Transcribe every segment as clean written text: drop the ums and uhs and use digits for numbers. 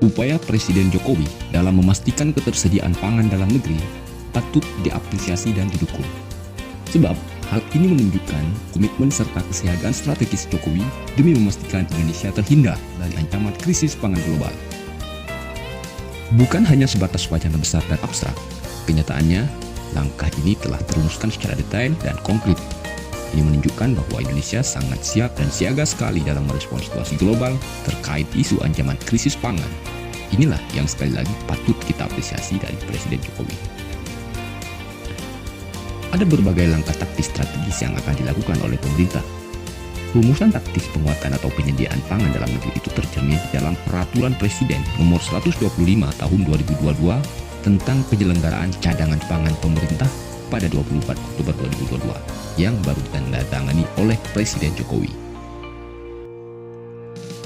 Upaya Presiden Jokowi dalam memastikan ketersediaan pangan dalam negeri patut diapresiasi dan didukung. Sebab hal ini menunjukkan komitmen serta kesiagaan strategis Jokowi demi memastikan Indonesia terhindar dari ancaman krisis pangan global. Bukan hanya sebatas wacana besar dan abstrak, kenyataannya langkah ini telah terumuskan secara detail dan konkret. Ini menunjukkan bahwa Indonesia sangat siap dan siaga sekali dalam merespons situasi global terkait isu ancaman krisis pangan. Inilah yang sekali lagi patut kita apresiasi dari Presiden Jokowi. Ada berbagai langkah taktis strategis yang akan dilakukan oleh pemerintah. Rumusan taktis penguatan atau penyediaan pangan dalam negeri itu tercermin dalam Peraturan Presiden Nomor 125 Tahun 2022 tentang penyelenggaraan cadangan pangan pemerintah pada 24 Oktober 2022 yang baru ditandatangani oleh Presiden Jokowi.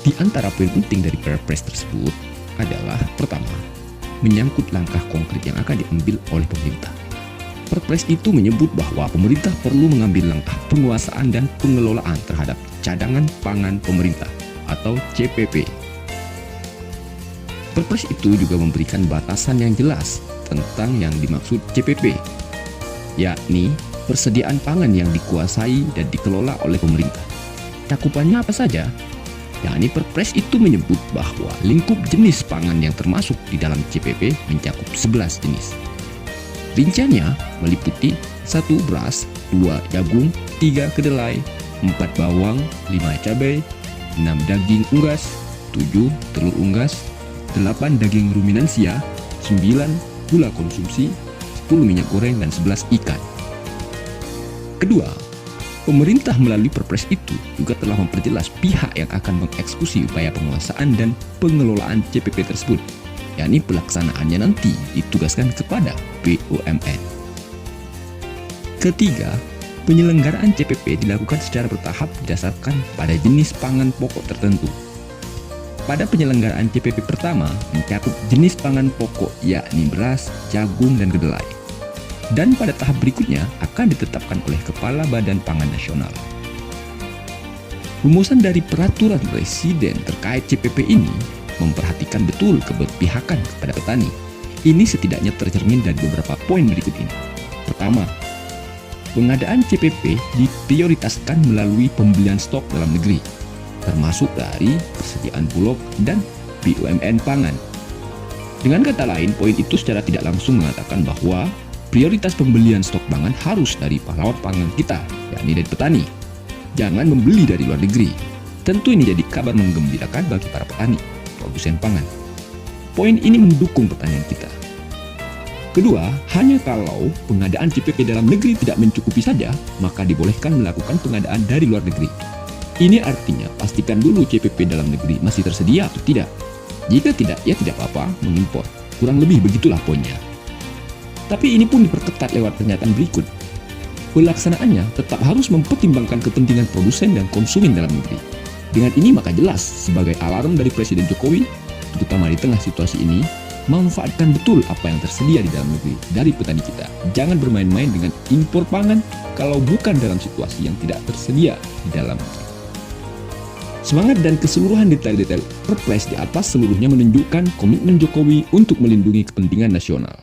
Di antara poin penting dari Perpres tersebut adalah pertama, menyangkut langkah konkret yang akan diambil oleh pemerintah. Perpres itu menyebut bahwa pemerintah perlu mengambil langkah penguasaan dan pengelolaan terhadap cadangan pangan pemerintah atau CPP. Perpres itu juga memberikan batasan yang jelas tentang yang dimaksud CPP, yakni persediaan pangan yang dikuasai dan dikelola oleh pemerintah. Cakupannya apa saja? Yakni Perpres itu menyebut bahwa lingkup jenis pangan yang termasuk di dalam CPP mencakup 11 jenis. Rinciannya meliputi 1 beras, 2 jagung, 3 kedelai, 4 bawang, 5 cabai, 6 daging unggas, 7 telur unggas, 8 daging ruminansia, 9 gula konsumsi, 10 minyak goreng, dan 11 ikan. Kedua, pemerintah melalui Perpres itu juga telah memperjelas pihak yang akan mengeksekusi upaya penguasaan dan pengelolaan CPP tersebut, yakni pelaksanaannya nanti ditugaskan kepada BUMN. Ketiga, penyelenggaraan CPP dilakukan secara bertahap didasarkan pada jenis pangan pokok tertentu. Pada penyelenggaraan CPP pertama mencakup jenis pangan pokok yakni beras, jagung, dan kedelai. Dan pada tahap berikutnya akan ditetapkan oleh Kepala Badan Pangan Nasional. Rumusan dari Peraturan Presiden terkait CPP ini memperhatikan betul keberpihakan kepada petani. Ini setidaknya tercermin dari beberapa poin berikut ini. Pertama, pengadaan CPP diprioritaskan melalui pembelian stok dalam negeri, termasuk dari persediaan bulog dan BUMN pangan. Dengan kata lain, poin itu secara tidak langsung mengatakan bahwa prioritas pembelian stok pangan harus dari pahlawan pangan kita, yakni dari petani. Jangan membeli dari luar negeri. Tentu ini jadi kabar menggembirakan bagi para petani, produsen pangan. Poin ini mendukung pertanyaan kita. Kedua, hanya kalau pengadaan CPP dalam negeri tidak mencukupi saja, maka dibolehkan melakukan pengadaan dari luar negeri. Ini artinya pastikan dulu CPP dalam negeri masih tersedia atau tidak. Jika tidak, ya tidak apa-apa mengimpor. Kurang lebih begitulah poinnya. Tapi ini pun diperketat lewat pernyataan berikut. Pelaksanaannya tetap harus mempertimbangkan kepentingan produsen dan konsumen dalam negeri. Dengan ini maka jelas sebagai alarm dari Presiden Jokowi, terutama di tengah situasi ini, manfaatkan betul apa yang tersedia di dalam negeri dari petani kita. Jangan bermain-main dengan impor pangan kalau bukan dalam situasi yang tidak tersedia di dalam negeri. Semangat dan keseluruhan detail-detail Perpres di atas seluruhnya menunjukkan komitmen Jokowi untuk melindungi kepentingan nasional.